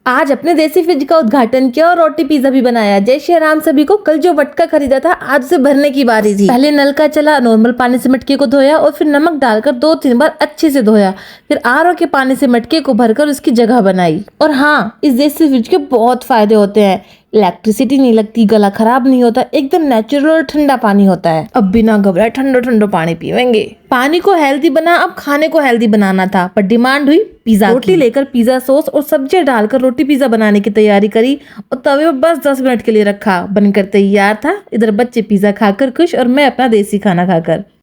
आज अपने देसी फ्रिज का उद्घाटन किया और रोटी पिज्जा भी बनाया। जय श्री राम सभी को। कल जो मटका खरीदा था आज उसे भरने की बारी थी। पहले नल का चला, नॉर्मल पानी से मटके को धोया और फिर नमक डालकर 2-3 बार अच्छे से धोया। फिर आरओ के पानी से मटके को भरकर उसकी जगह बनाई। और हाँ, इस देसी फ्रिज के बहुत फायदे होते हैं। इलेक्ट्रिसिटी नहीं लगती, गला खराब नहीं होता, एकदम नेचुरल और ठंडा पानी होता है। अब बिना घबराए ठंडो ठंडो पानी पिएंगे। पानी को हेल्दी बना, अब खाने को हेल्दी बनाना था, पर डिमांड हुई पिज्जा। रोटी लेकर पिज्जा सॉस और सब्जियां डालकर रोटी पिज्जा बनाने की तैयारी करी और तवे पर बस 10 मिनट के लिए रखा। बनकर तैयार था। इधर बच्चे पिज्जा खाकर खुश और मैं अपना देसी खाना खाकर।